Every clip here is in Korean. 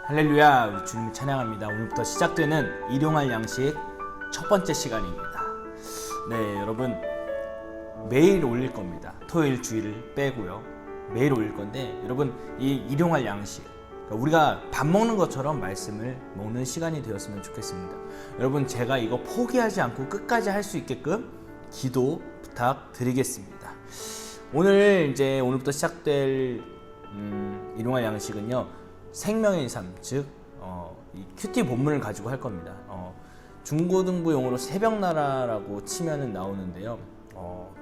할렐루야, 우리 주님을 찬양합니다. 오늘부터 시작되는 일용할 양식 첫 번째 시간입니다. 네, 여러분 매일 올릴 겁니다. 토요일 주일을 빼고요. 매일 올릴 건데 여러분 이 일용할 양식, 그러니까 우리가 밥 먹는 것처럼 말씀을 먹는 시간이 되었으면 좋겠습니다. 여러분 제가 이거 포기하지 않고 끝까지 할 수 있게끔 기도 부탁드리겠습니다. 오늘부터 시작될 일용할 양식은요, 생명의 삶, 즉 이 큐티 본문을 가지고 할 겁니다. 중고등부 용어로 새벽나라라고 치면은 나오는데요.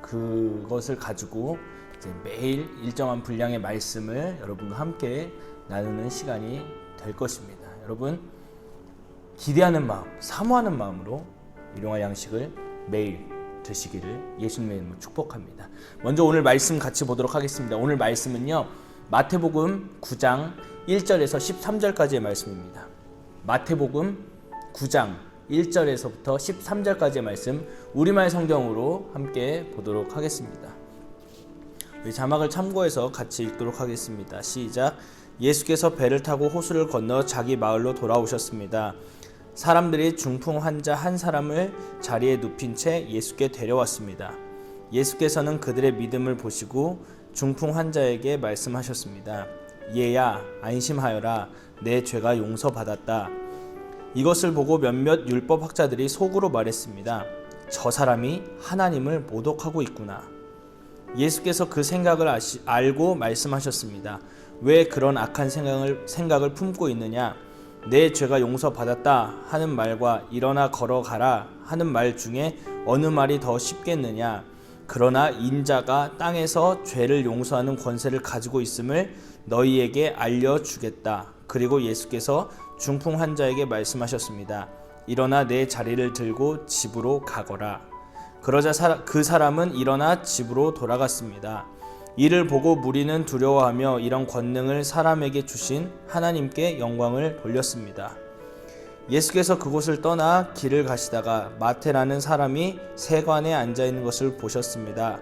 그것을 가지고 이제 매일 일정한 분량의 말씀을 여러분과 함께 나누는 시간이 될 것입니다. 여러분 기대하는 마음, 사모하는 마음으로 일용할 양식을 매일 드시기를 예수님의 이름으로 축복합니다. 먼저 오늘 말씀 같이 보도록 하겠습니다. 오늘 말씀은요, 마태복음 9장 1절에서 13절까지의 말씀입니다. 마태복음 9장 1절에서부터 13절까지의 말씀, 우리말 성경으로 함께 보도록 하겠습니다. 우리 자막을 참고해서 같이 읽도록 하겠습니다. 시작. 예수께서 배를 타고 호수를 건너 자기 마을로 돌아오셨습니다. 사람들이 중풍 환자 한 사람을 자리에 눕힌 채 예수께 데려왔습니다. 예수께서는 그들의 믿음을 보시고 중풍 환자에게 말씀하셨습니다. 얘야, 안심하여라. 내 죄가 용서받았다. 이것을 보고 몇몇 율법학자들이 속으로 말했습니다. 저 사람이 하나님을 모독하고 있구나. 예수께서 그 생각을 알고 말씀하셨습니다. 왜 그런 악한 생각을 품고 있느냐? 내 죄가 용서받았다 하는 말과 일어나 걸어가라 하는 말 중에 어느 말이 더 쉽겠느냐? 그러나 인자가 땅에서 죄를 용서하는 권세를 가지고 있음을 너희에게 알려주겠다. 그리고 예수께서 중풍 환자에게 말씀하셨습니다. 일어나 내 자리를 들고 집으로 가거라. 그러자 그 사람은 일어나 집으로 돌아갔습니다. 이를 보고 무리는 두려워하며 이런 권능을 사람에게 주신 하나님께 영광을 돌렸습니다. 예수께서 그곳을 떠나 길을 가시다가 마태라는 사람이 세관에 앉아있는 것을 보셨습니다.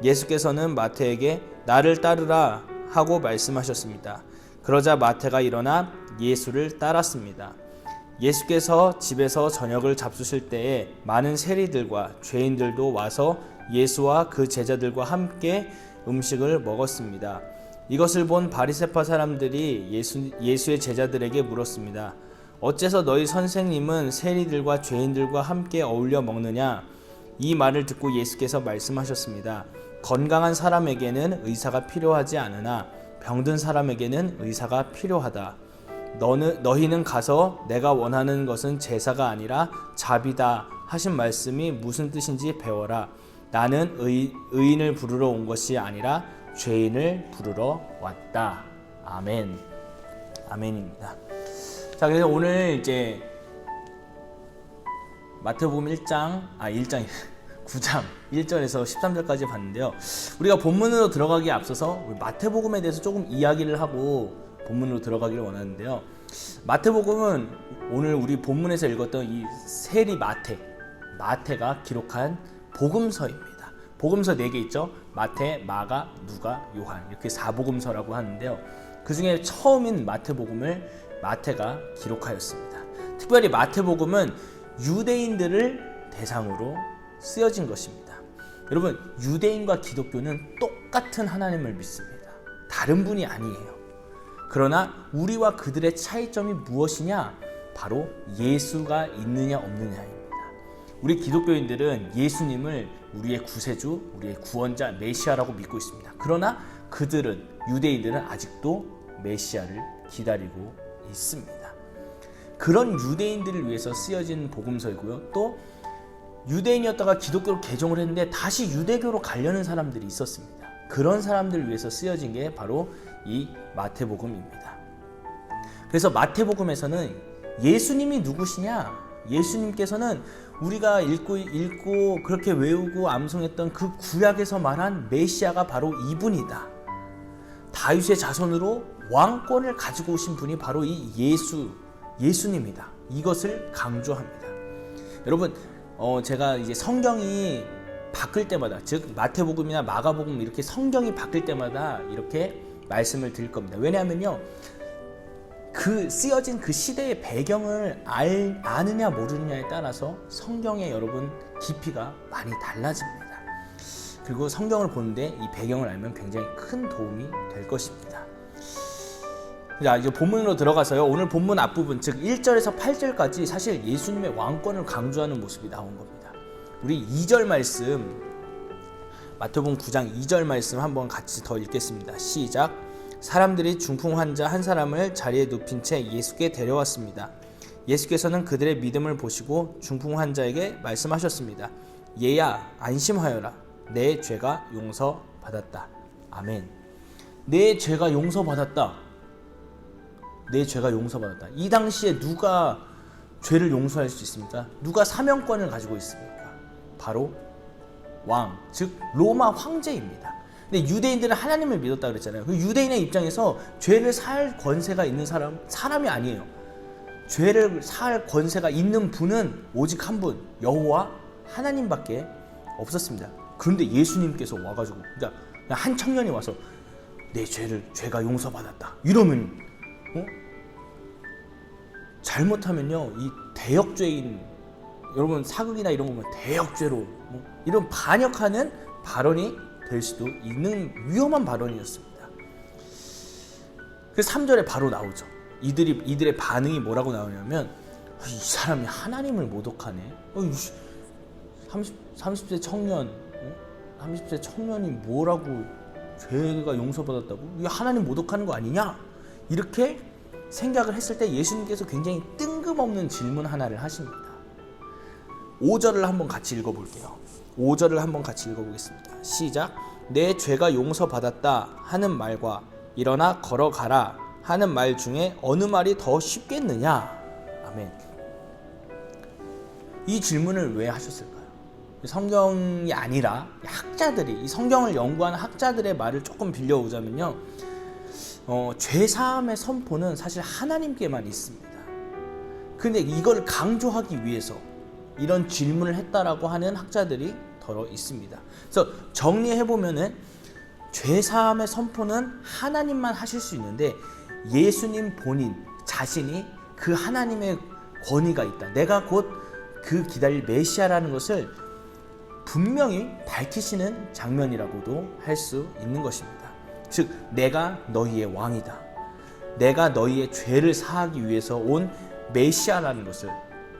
예수께서는 마태에게 나를 따르라 하고 말씀하셨습니다. 그러자 마태가 일어나 예수를 따랐습니다. 예수께서 집에서 저녁을 잡수실 때에 많은 세리들과 죄인들도 와서 예수와 그 제자들과 함께 음식을 먹었습니다. 이것을 본 바리새파 사람들이 예수의 제자들에게 물었습니다. 어째서 너희 선생님은 세리들과 죄인들과 함께 어울려 먹느냐? 이 말을 듣고 예수께서 말씀하셨습니다. 건강한 사람에게는 의사가 필요하지 않으나 병든 사람에게는 의사가 필요하다. 너희는 가서 내가 원하는 것은 제사가 아니라 자비다 하신 말씀이 무슨 뜻인지 배워라. 나는 의인을 부르러 온 것이 아니라 죄인을 부르러 왔다. 아멘. 아멘입니다. 자, 그래서 오늘 이제 마태복음 9장 1절에서 13절까지 봤는데요. 우리가 본문으로 들어가기에 앞서서 마태복음에 대해서 조금 이야기를 하고 본문으로 들어가기를 원하는데요. 마태복음은 오늘 우리 본문에서 읽었던 이 세리 마태가 기록한 복음서입니다. 복음서 4개 있죠. 마태, 마가, 누가, 요한, 이렇게 4복음서라고 하는데요. 그 중에 처음인 마태복음을 마태가 기록하였습니다. 특별히 마태복음은 유대인들을 대상으로 쓰여진 것입니다. 여러분, 유대인과 기독교는 똑같은 하나님을 믿습니다. 다른 분이 아니에요. 그러나 우리와 그들의 차이점이 무엇이냐? 바로 예수가 있느냐 없느냐입니다. 우리 기독교인들은 예수님을 우리의 구세주, 우리의 구원자, 메시아라고 믿고 있습니다. 그러나 유대인들은 아직도 메시아를 기다리고 있습니다. 그런 유대인들을 위해서 쓰여진 복음서이고요. 또 유대인이었다가 기독교로 개종을 했는데 다시 유대교로 가려는 사람들이 있었습니다. 그런 사람들을 위해서 쓰여진 게 바로 이 마태복음입니다. 그래서 마태복음에서는 예수님이 누구시냐? 예수님께서는 우리가 읽고 그렇게 외우고 암송했던 그 구약에서 말한 메시아가 바로 이분이다. 다윗의 자손으로 왕권을 가지고 오신 분이 바로 이 예수님이다. 이것을 강조합니다. 여러분, 제가 이제 성경이 바뀔 때마다, 즉 마태복음이나 마가복음 이렇게 성경이 바뀔 때마다 이렇게 말씀을 드릴 겁니다. 왜냐하면요, 그 쓰여진 그 시대의 배경을 아느냐 모르느냐에 따라서 성경의 여러분 깊이가 많이 달라집니다. 그리고 성경을 보는데 이 배경을 알면 굉장히 큰 도움이 될 것입니다. 자, 이제 본문으로 들어가서요. 오늘 본문 앞부분, 즉 1절에서 8절까지 사실 예수님의 왕권을 강조하는 모습이 나온 겁니다. 우리 2절 말씀, 마태복음 9장 2절 말씀 한번 같이 더 읽겠습니다. 시작. 사람들이 중풍 환자 한 사람을 자리에 눕힌 채 예수께 데려왔습니다. 예수께서는 그들의 믿음을 보시고 중풍 환자에게 말씀하셨습니다. 얘야, 안심하여라. 내 죄가 용서받았다. 아멘. 내 죄가 용서받았다. 내 죄가 용서받았다. 이 당시에 누가 죄를 용서할 수 있습니까? 누가 사명권을 가지고 있습니까? 바로 왕, 즉 로마 황제입니다. 근데 유대인들은 하나님을 믿었다 그랬잖아요. 그 유대인의 입장에서 죄를 사할 권세가 있는 사람이 아니에요. 죄를 사할 권세가 있는 분은 오직 한 분, 여호와 하나님밖에 없었습니다. 그런데 예수님께서 와가지고, 그러니까 한 청년이 와서 내 죄가 용서받았다 이러면, 잘못하면요, 이 대역죄인, 여러분 사극이나 이런 거 보면 대역죄로 이런 반역하는 발언이 될 수도 있는 위험한 발언이었습니다. 그래서 3절에 바로 나오죠. 이들의 반응이 뭐라고 나오냐면, 이 사람이 하나님을 모독하네. 30세 청년, 30세 청년이 뭐라고 죄가 용서받았다고? 이게 하나님 모독하는 거 아니냐? 이렇게 생각을 했을 때 예수님께서 굉장히 뜬금없는 질문 하나를 하십니다. 5절을 한번 같이 읽어볼게요. 5절을 한번 같이 읽어보겠습니다. 시작. 내 죄가 용서받았다 하는 말과 일어나 걸어가라 하는 말 중에 어느 말이 더 쉽겠느냐? 아멘. 이 질문을 왜 하셨을까요? 성경이 아니라 학자들이, 이 성경을 연구하는 학자들의 말을 조금 빌려오자면요, 죄사함의 선포는 사실 하나님께만 있습니다. 근데 이걸 강조하기 위해서 이런 질문을 했다라고 하는 학자들이 더러 있습니다. 그래서 정리해보면은 죄사함의 선포는 하나님만 하실 수 있는데, 예수님 본인 자신이 그 하나님의 권위가 있다, 내가 곧 그 기다릴 메시아라는 것을 분명히 밝히시는 장면이라고도 할 수 있는 것입니다. 즉, 내가 너희의 왕이다, 내가 너희의 죄를 사하기 위해서 온 메시아라는 것을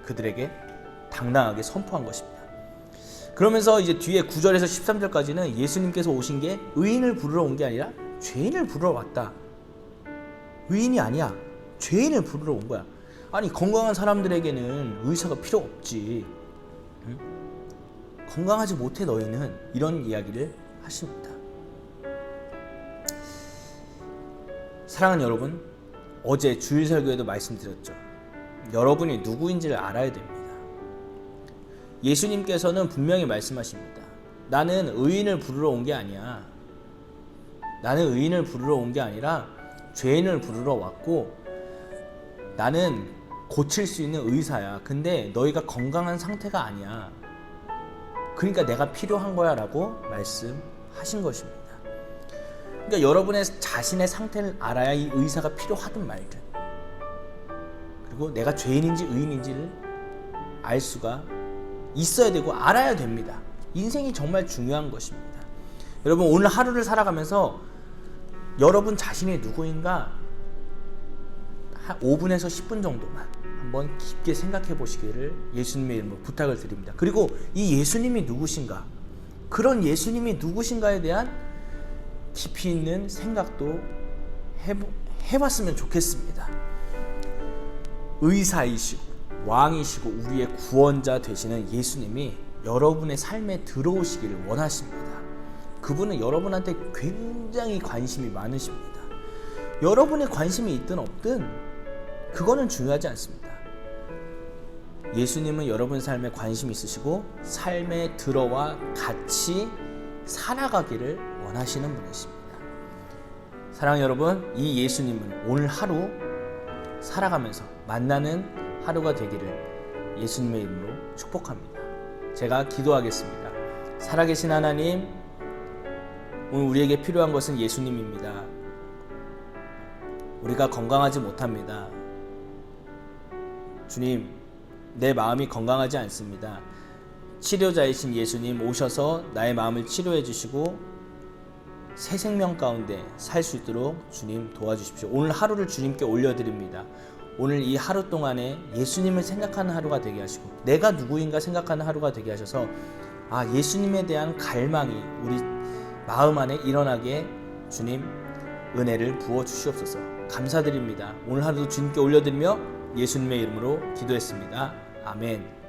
그들에게 당당하게 선포한 것입니다. 그러면서 이제 뒤에 9절에서 13절까지는 예수님께서 오신 게 의인을 부르러 온 게 아니라 죄인을 부르러 왔다. 의인이 아니야, 죄인을 부르러 온 거야. 아니, 건강한 사람들에게는 의사가 필요 없지, 응? 건강하지 못해 너희는, 이런 이야기를 하십니다. 사랑하는 여러분, 어제 주일 설교에도 말씀드렸죠. 여러분이 누구인지를 알아야 됩니다. 예수님께서는 분명히 말씀하십니다. 나는 의인을 부르러 온 게 아니야. 나는 의인을 부르러 온 게 아니라 죄인을 부르러 왔고, 나는 고칠 수 있는 의사야. 근데 너희가 건강한 상태가 아니야. 그러니까 내가 필요한 거야 라고 말씀하신 것입니다. 그러니까 여러분의 자신의 상태를 알아야 이 의사가 필요하든 말든, 그리고 내가 죄인인지 의인인지를 알 수가 있어야 되고 알아야 됩니다. 인생이 정말 중요한 것입니다. 여러분, 오늘 하루를 살아가면서 여러분 자신이 누구인가 한 5분에서 10분 정도만 한번 깊게 생각해 보시기를 예수님의 이름으로 부탁을 드립니다. 그리고 이 예수님이 누구신가, 그런 예수님이 누구신가에 대한 깊이 있는 생각도 해봤으면 좋겠습니다. 의사이시고 왕이시고 우리의 구원자 되시는 예수님이 여러분의 삶에 들어오시기를 원하십니다. 그분은 여러분한테 굉장히 관심이 많으십니다. 여러분의 관심이 있든 없든 그거는 중요하지 않습니다. 예수님은 여러분 삶에 관심이 있으시고 삶에 들어와 같이 살아가기를 원하시는 분이십니다. 사랑하는 여러분, 이 예수님은 오늘 하루 살아가면서 만나는 하루가 되기를 예수님의 이름으로 축복합니다. 제가 기도하겠습니다. 살아계신 하나님, 오늘 우리에게 필요한 것은 예수님입니다. 우리가 건강하지 못합니다. 주님, 내 마음이 건강하지 않습니다. 치료자이신 예수님 오셔서 나의 마음을 치료해 주시고 새 생명 가운데 살 수 있도록 주님 도와주십시오. 오늘 하루를 주님께 올려드립니다. 오늘 이 하루 동안에 예수님을 생각하는 하루가 되게 하시고 내가 누구인가 생각하는 하루가 되게 하셔서 예수님에 대한 갈망이 우리 마음 안에 일어나게 주님 은혜를 부어 주시옵소서. 감사드립니다. 오늘 하루도 주님께 올려드리며 예수님의 이름으로 기도했습니다. 아멘.